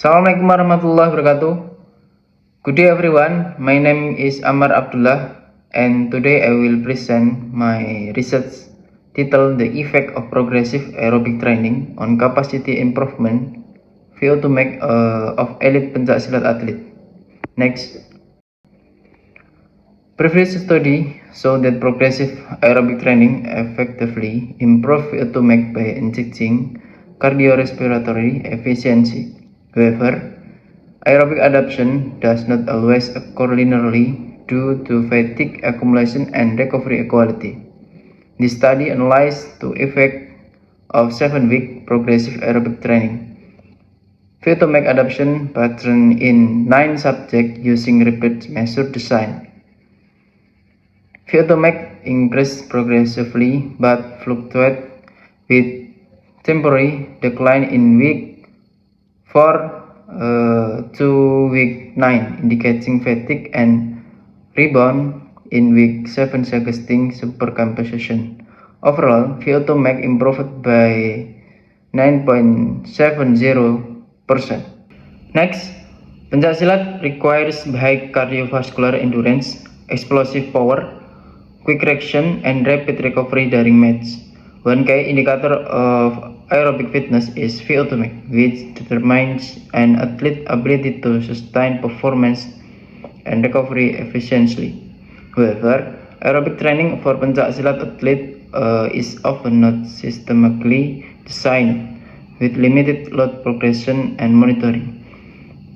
Assalamualaikum warahmatullahi wabarakatuh. Good day everyone, my name is Amar Abdullah and today I will present my research titled The Effect of Progressive Aerobic Training on Capacity Improvement VO2max of Elite Pencaksilat Athlete. Next. Previous study showed that progressive aerobic training effectively improves VO2max by injecting cardiorespiratory efficiency. However, aerobic adaptation does not always occur linearly due to fatigue accumulation and recovery equality. This study analyzed the effect of 7-week progressive aerobic training VO2max adaptation pattern in 9 subjects using repeat measure design. VO2max increased progressively but fluctuated with temporary decline in week 4 to week 9, indicating fatigue and rebound in week 7, suggesting supercompensation. Overall, VO2max improved by 9.70%. Next, pencaksilat requires high cardiovascular endurance, explosive power, quick reaction, and rapid recovery during match. One key indicator of aerobic fitness is VO2max, which determines an athlete's ability to sustain performance and recovery efficiently. However, aerobic training for pencaksilat athlete is often not systematically designed with limited load progression and monitoring.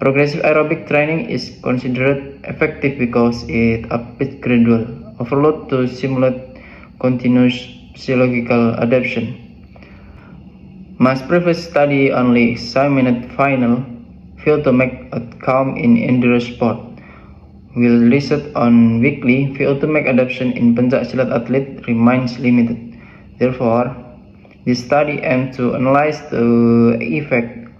Progressive aerobic training is considered effective because it applies gradual overload to simulate continuous physiological adaptation. My previous study only examined final VO2max outcome in endurance sport, while research on weekly VO2max adaptation in pencaksilat athlete remains limited. Therefore, this study aims to analyze the effect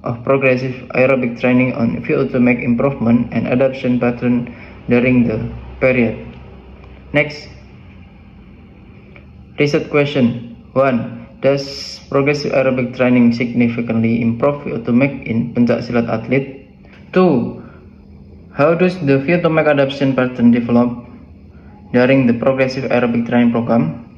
of progressive aerobic training on VO2max improvement and adaptation pattern during the period. Next, research question 1. Does progressive aerobic training significantly improve VO2max in pencaksilat athlete? 2. How does the VO2max adaptation pattern develop during the progressive aerobic training program?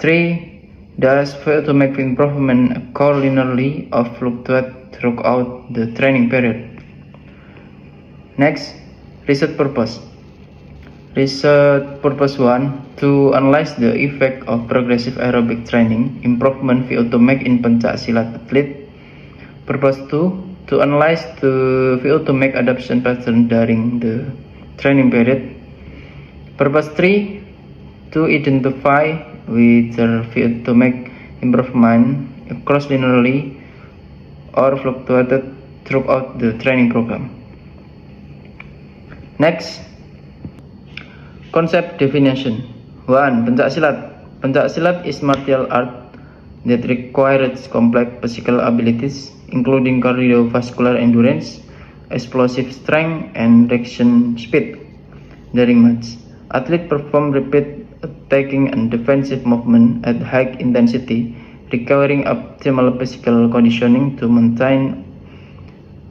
3. Does VO2max improvement occur linearly or fluctuate throughout the training period? Next, research purpose. Research purpose 1. To analyze the effect of progressive aerobic training improvement VO2max in pencaksilat athlete. Purpose 2. To analyze the VO2max adaptation pattern during the training period. Purpose 3. To identify whether VO2max improvement occurs linearly or fluctuated throughout the training program. Next, concept definition. 1. Pencaksilat. Pencaksilat is martial art that requires complex physical abilities, including cardiovascular endurance, explosive strength, and reaction speed during match. Athletes perform repeat attacking and defensive movement at high intensity, requiring optimal physical conditioning to maintain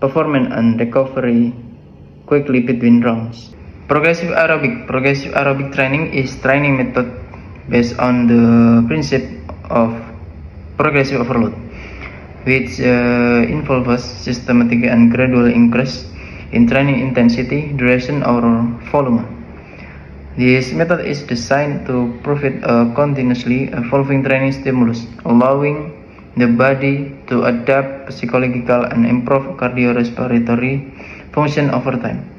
performance and recovery quickly between rounds. Progressive aerobic training is training method based on the principle of progressive overload, which involves systematic and gradual increase in training intensity, duration, or volume. This method is designed to provide a continuously evolving training stimulus, allowing the body to adapt psychological and improve cardiorespiratory function over time.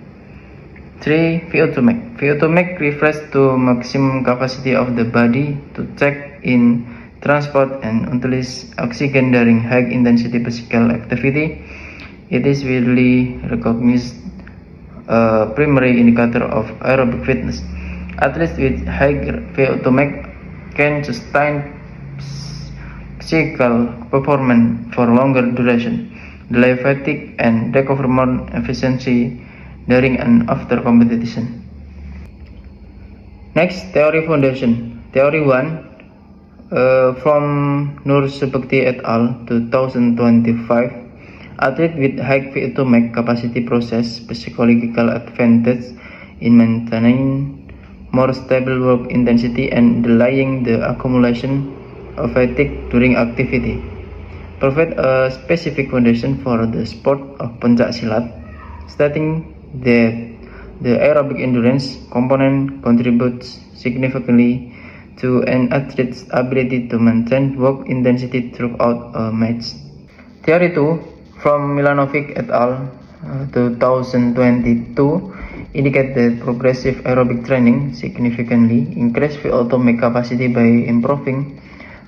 3. VO2max. VO2max refers to maximum capacity of the body to take in, transport, and utilize oxygen during high-intensity physical activity. It is widely recognized a primary indicator of aerobic fitness. Athletes with high VO2max can sustain physical performance for longer duration, delay fatigue, and recover more efficiency during and after competition. Next, theory foundation. Theory 1 from Nur Subakti et al. 2025 Athletes with high VO2 max capacity possess psychological advantage in maintaining more stable work intensity and delaying the accumulation of fatigue during activity. Provide a specific foundation for the sport of pencak silat, stating that the aerobic endurance component contributes significantly to an athlete's ability to maintain work intensity throughout a match. Theory 2 from Milanovic et al. 2022 indicate that progressive aerobic training significantly increases VO2 max capacity by improving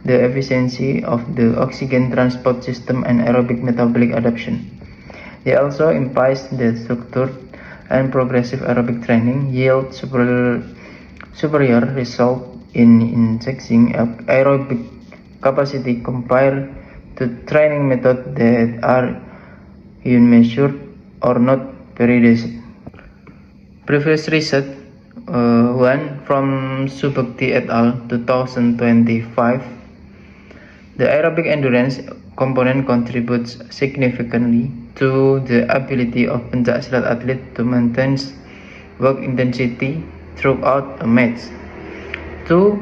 the efficiency of the oxygen transport system and aerobic metabolic adaptation. They also implies that structured and progressive aerobic training yield superior result in increasing aerobic capacity compared to training methods that are unmeasured or not periodized. Previous research, one from Subakti et al. 2025, the aerobic endurance component contributes significantly to the ability of pencak silat athlete to maintain work intensity throughout a match. 2.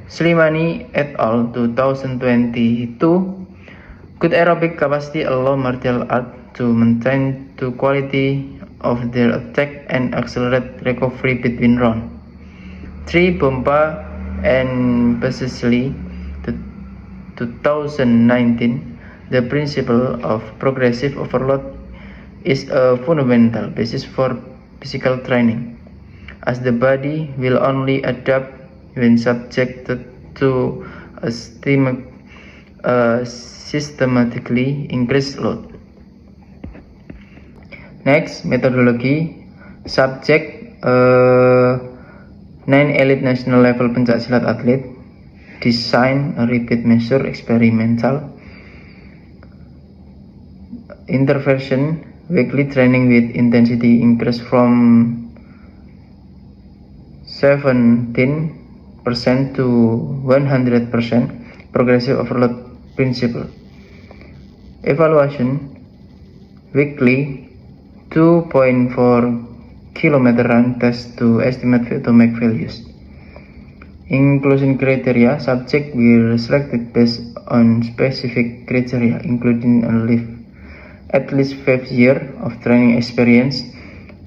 Slimani et al. 2022, good aerobic capacity allow martial art to maintain the quality of their attack and accelerate recovery between rounds. 3. Bompa and Pesesley 2019, the principle of progressive overload is a fundamental basis for physical training, as the body will only adapt when subjected to a systematically increased load. Next, methodology. Subject 9 elite national level pencak silat athlete design a repeat measure experimental intervention weekly training with intensity increase from 17% to 100%, progressive overload principle. Evaluation weekly 2.4 km run test to estimate VO2 max values. Inclusion criteria, subject will selected based on specific criteria including at least 5 years of training experience,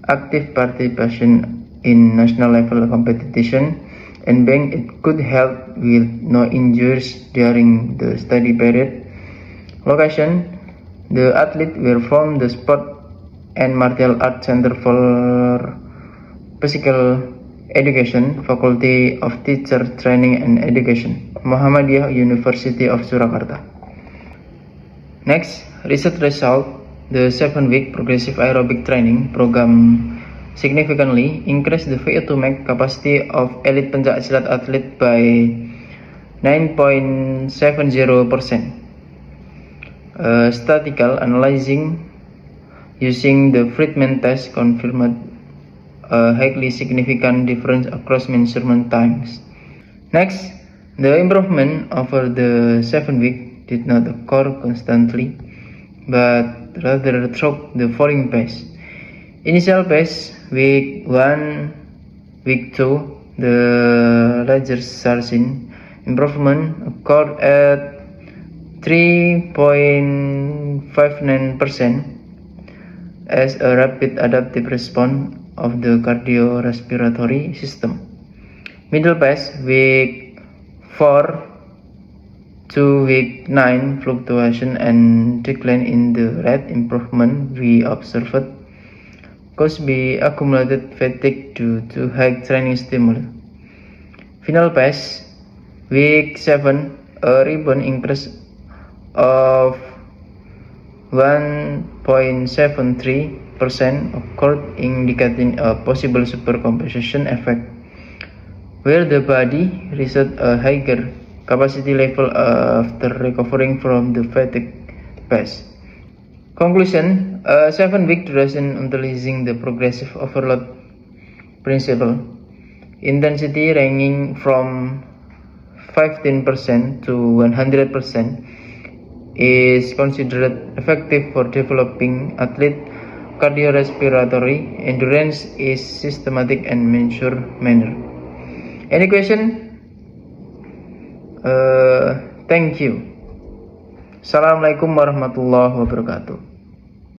active participation in national level competition, and being it could help with no injuries during the study period. Location, the athlete will form the Sport and Martial Arts Center for Physical Education, Faculty of Teacher Training and Education, Muhammadiyah University of Surakarta. Next, research result, the 7-week progressive aerobic training program significantly increased the VO2 max capacity of elite pencak silat athlete by 9.70%. Statistical analyzing using the Friedman test confirmed a highly significant difference across measurement times. Next, the improvement over the 7 week did not occur constantly, but rather through the following phase. Initial phase, week 1, week 2, the largest surging improvement occurred at 3.59% as a rapid adaptive response of the cardiorespiratory system. Middle phase, week 4 to week 9, fluctuation and decline in the rate improvement we observed caused by accumulated fatigue due to high training stimuli. Final phase, week 7, a rebound increase of 1.73% occurred, indicating a possible supercompensation effect, where the body reached a higher capacity level after recovering from the fatigue phase. Conclusion, a 7-week duration utilizing the progressive overload principle, intensity ranging from 15% to 100%, is considered effective for developing athlete cardiorespiratory endurance is systematic and measured manner. Any question? Thank you. Assalamualaikum warahmatullahi wabarakatuh.